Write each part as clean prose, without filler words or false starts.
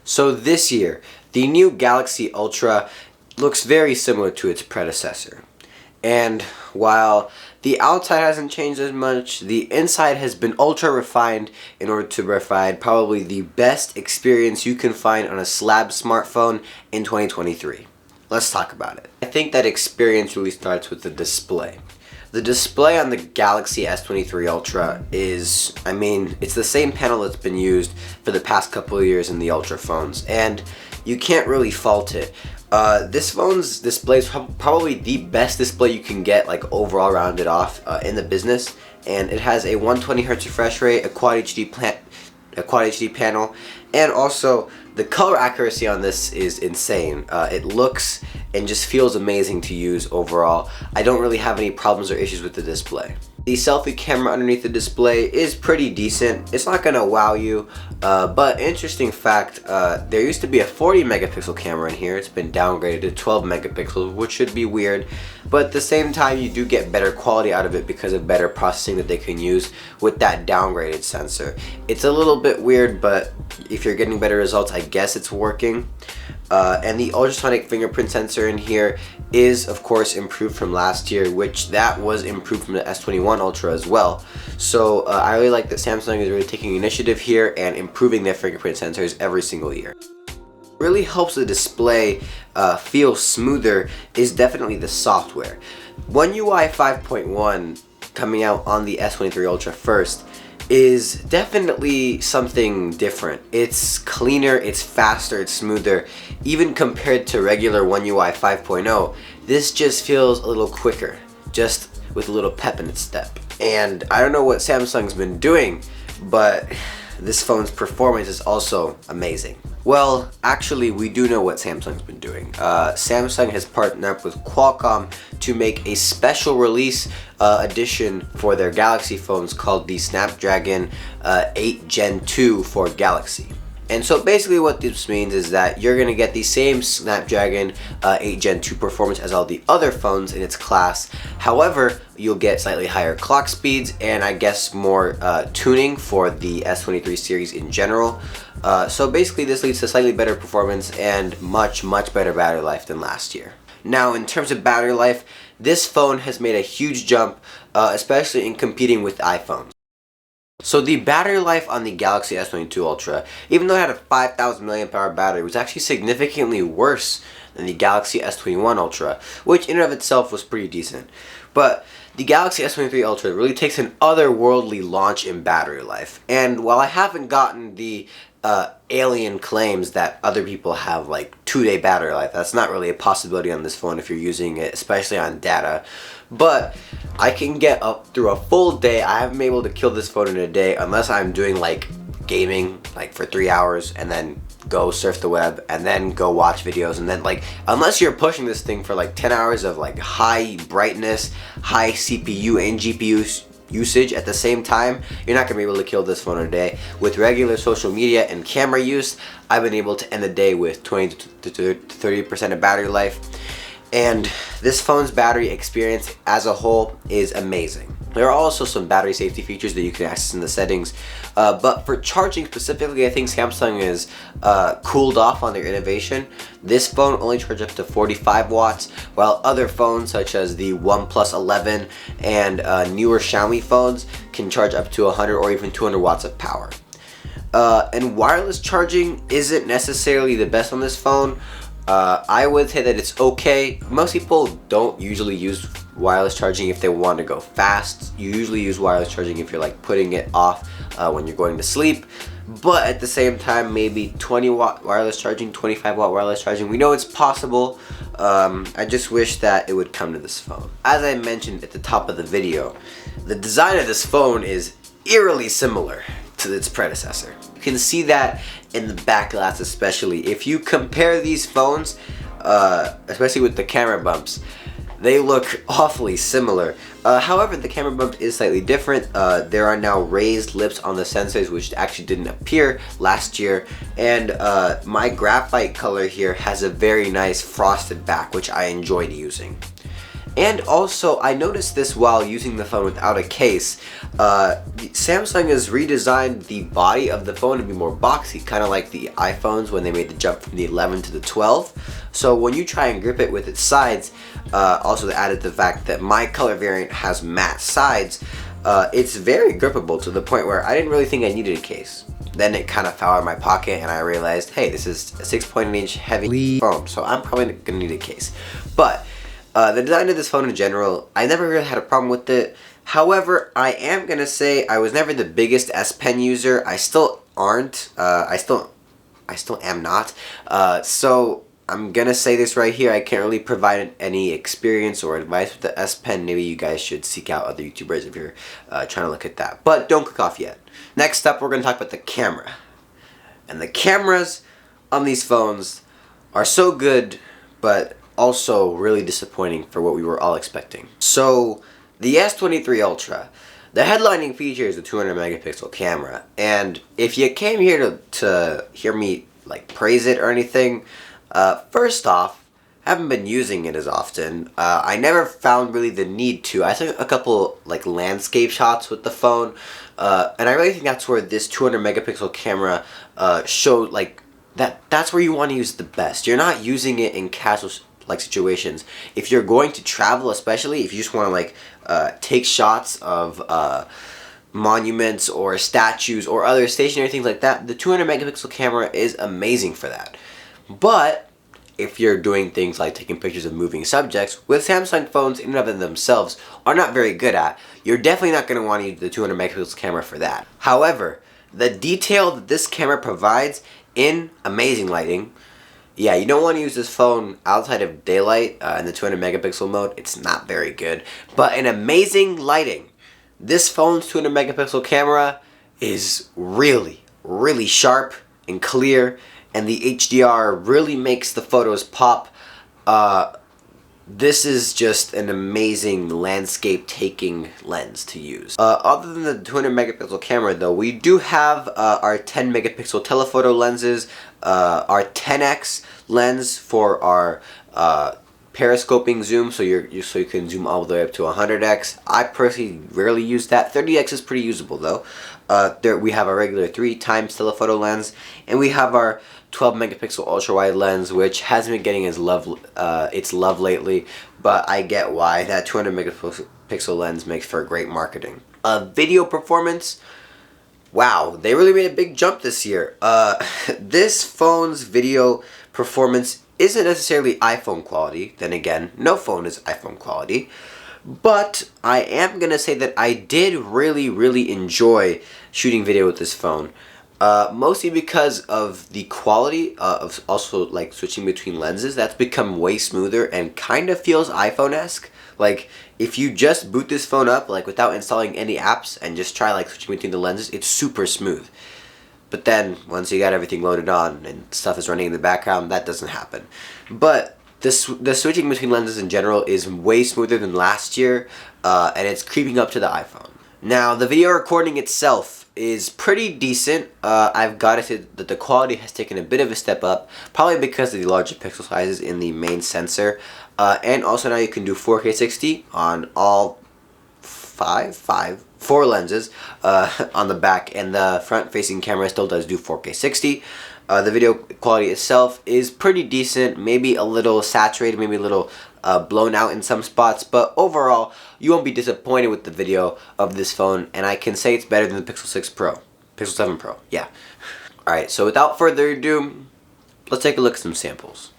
So this year, the new Galaxy Ultra looks very similar to its predecessor. And while the outside hasn't changed as much, the inside has been ultra refined in order to provide probably the best experience you can find on a slab smartphone in 2023. Let's talk about it. I think that experience really starts with the display. The display on the Galaxy S23 Ultra is, it's the same panel that's been used for the past couple of years in the Ultra phones, and you can't really fault it. This phone's display is probably the best display you can get, like overall rounded off in the business, and it has a 120Hz refresh rate, a Quad HD panel, and also the color accuracy on this is insane. It looks and just feels amazing to use overall. I don't really have any problems or issues with the display. The selfie camera underneath the display is pretty decent. It's not gonna wow you, but interesting fact, there used to be a 40 megapixel camera in here. It's been downgraded to 12 megapixels, which should be weird, but at the same time you do get better quality out of it because of better processing that they can use with that downgraded sensor. It's a little bit weird, but if you're getting better results, I guess it's working. And the ultrasonic fingerprint sensor in here is of course improved from last year, which that was improved from the S21 Ultra as well. So I really like that Samsung is really taking initiative here and improving their fingerprint sensors every single year. What really helps the display feel smoother is definitely the software. One UI 5.1 coming out on the S23 Ultra first is definitely something different. It's cleaner, it's faster, it's smoother. Even compared to regular One UI 5.0, this just feels a little quicker, just with a little pep in its step. And I don't know what Samsung's been doing, but this phone's performance is also amazing. Well, actually, we do know what Samsung's been doing. Samsung has partnered up with Qualcomm to make a special release edition for their Galaxy phones called the Snapdragon 8 Gen 2 for Galaxy. And so basically what this means is that you're going to get the same Snapdragon 8 Gen 2 performance as all the other phones in its class. However, you'll get slightly higher clock speeds and I guess more tuning for the S23 series in general. So basically this leads to slightly better performance and much better battery life than last year. Now in terms of battery life, this phone has made a huge jump, especially in competing with iPhones. So the battery life on the Galaxy S22 Ultra, even though it had a 5,000 mAh battery, was actually significantly worse than the Galaxy S21 Ultra, which in and of itself was pretty decent. But the Galaxy S23 Ultra really takes an otherworldly launch in battery life. And while I haven't gotten the alien claims that other people have, like 2-day battery life, that's not really a possibility on this phone if you're using it, especially on data. But I can get up through a full day. I haven't been able to kill this phone in a day unless I'm doing like gaming like for 3 hours and then go surf the web and then go watch videos, and then like unless you're pushing this thing for like 10 hours of like high brightness, high CPU and GPU usage at the same time, you're not gonna be able to kill this phone in a day. With regular social media and camera use, I've been able to end the day with 20 to 30% of battery life. And this phone's battery experience as a whole is amazing. There are also some battery safety features that you can access in the settings, but for charging specifically, I think Samsung is cooled off on their innovation. This phone only charges up to 45 watts, while other phones such as the OnePlus 11 and newer Xiaomi phones can charge up to 100 or even 200 watts of power. And wireless charging isn't necessarily the best on this phone. I would say that it's okay. Most people don't usually use wireless charging if they want to go fast. You usually use wireless charging if you're like putting it off when you're going to sleep. But at the same time, maybe 20 watt wireless charging, 25 watt wireless charging, we know it's possible. I just wish that it would come to this phone. As I mentioned at the top of the video, the design of this phone is eerily similar to its predecessor. You can see that in the back glass especially. If you compare these phones, especially with the camera bumps, they look awfully similar. However, the camera bump is slightly different. There are now raised lips on the sensors, which actually didn't appear last year. And my graphite color here has a very nice frosted back, which I enjoyed using. And also, I noticed this while using the phone without a case. Samsung has redesigned the body of the phone to be more boxy, kind of like the iPhones when they made the jump from the 11 to the 12. So when you try and grip it with its sides, also they added the fact that my color variant has matte sides, it's very grippable to the point where I didn't really think I needed a case. Then it kind of fell out of my pocket and I realized, hey, this is a 6.8-inch heavy phone, so I'm probably gonna need a case. But the design of this phone in general, I never really had a problem with it. However, I am gonna say I was never the biggest S Pen user. I still aren't. I still am not. So I'm gonna say this right here. I can't really provide any experience or advice with the S Pen. Maybe you guys should seek out other YouTubers if you're trying to look at that. But don't click off yet. Next up, we're gonna talk about the camera. And the cameras on these phones are so good, but also really disappointing for what we were all expecting. So the S23 Ultra, the headlining feature is a 200 megapixel camera, and if you came here to hear me like praise it or anything, first off, I haven't been using it as often. I never found really the need to. I took a couple like landscape shots with the phone, and I really think that's where this 200 megapixel camera showed like that's where you want to use the best. You're not using it in casual like situations. If you're going to travel, especially if you just want to like take shots of monuments or statues or other stationary things like that, the 200 megapixel camera is amazing for that. But if you're doing things like taking pictures of moving subjects, which Samsung phones in and of themselves are not very good at, you're definitely not going to want to use the 200 megapixel camera for that. However, the detail that this camera provides in amazing lighting, yeah, you don't want to use this phone outside of daylight in the 200 megapixel mode. It's not very good. But in amazing lighting, this phone's 200 megapixel camera is really, really sharp and clear, and the HDR really makes the photos pop. This is just an amazing landscape taking lens to use. Other than the 200 megapixel camera though, we do have our 10 megapixel telephoto lenses, our 10x lens for our periscoping zoom, so you can zoom all the way up to 100x. I personally rarely use that. 30x is pretty usable though. There we have our regular 3x telephoto lens, and we have our 12 megapixel ultra wide lens, which hasn't been getting its love lately, but I get why. That 200 megapixel lens makes for great marketing. Video performance, wow, they really made a big jump this year. This phone's video performance isn't necessarily iPhone quality. Then again, no phone is iPhone quality. But I am gonna say that I did really enjoy shooting video with this phone. Mostly because of the quality of also like switching between lenses. That's become way smoother and kind of feels iPhone-esque. Like if you just boot this phone up like without installing any apps and just try like switching between the lenses, it's super smooth. But then once you got everything loaded on and stuff is running in the background, that doesn't happen. But the switching between lenses in general is way smoother than last year, and it's creeping up to the iPhone. Now the video recording itself is pretty decent. I've got to say that the quality has taken a bit of a step up, probably because of the larger pixel sizes in the main sensor, and also now you can do 4K 60 on all four lenses on the back, and the front facing camera still does do 4K 60. The video quality itself is pretty decent, maybe a little saturated, maybe a little blown out in some spots, but overall you won't be disappointed with the video of this phone, and I can say it's better than the Pixel 6 Pro. Pixel 7 Pro, yeah. Alright, so without further ado, let's take a look at some samples.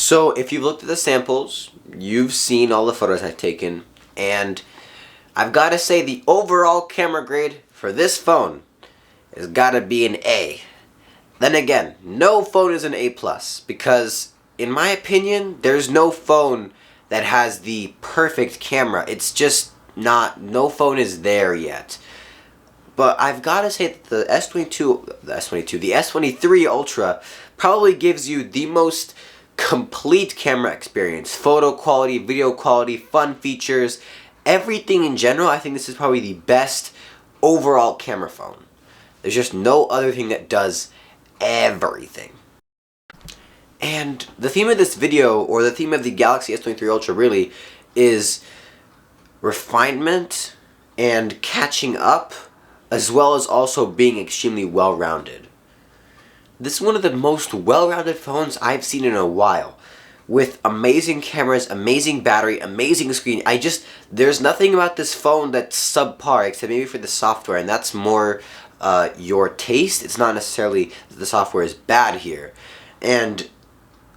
So if you've looked at the samples, you've seen all the photos I've taken, and I've got to say the overall camera grade for this phone has got to be an A. Then again, no phone is an A+, because in my opinion, there's no phone that has the perfect camera. It's just not, no phone is there yet. But I've got to say that the S23 Ultra probably gives you the most complete camera experience. Photo quality, video quality, fun features, everything in general. I think this is probably the best overall camera phone. There's just no other thing that does everything. And the theme of this video, or the theme of the Galaxy S23 Ultra really, is refinement and catching up, as well as also being extremely well-rounded. This is one of the most well-rounded phones I've seen in a while, with amazing cameras, amazing battery, amazing screen. There's nothing about this phone that's subpar, except maybe for the software, and that's more your taste. It's not necessarily that the software is bad here. And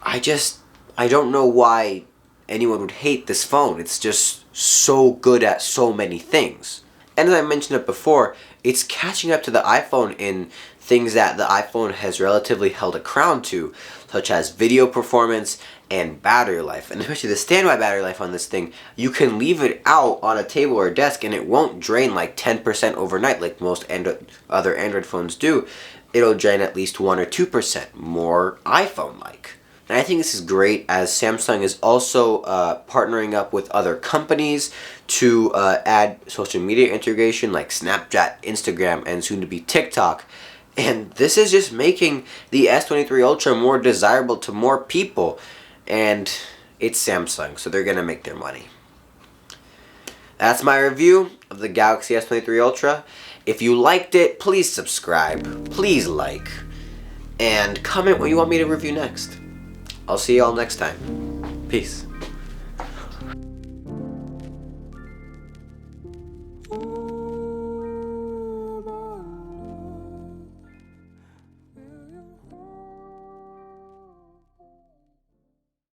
I don't know why anyone would hate this phone. It's just so good at so many things. And as I mentioned it before, it's catching up to the iPhone in things that the iPhone has relatively held a crown to, such as video performance and battery life. And especially the standby battery life on this thing, you can leave it out on a table or desk and it won't drain like 10% overnight like most other Android phones do. It'll drain at least 1 or 2%, more iPhone-like. And I think this is great, as Samsung is also partnering up with other companies to add social media integration like Snapchat, Instagram, and soon to be TikTok. And this is just making the S23 Ultra more desirable to more people. And it's Samsung, so they're going to make their money. That's my review of the Galaxy S23 Ultra. If you liked it, please subscribe, please like, and comment what you want me to review next. I'll see you all next time. Peace.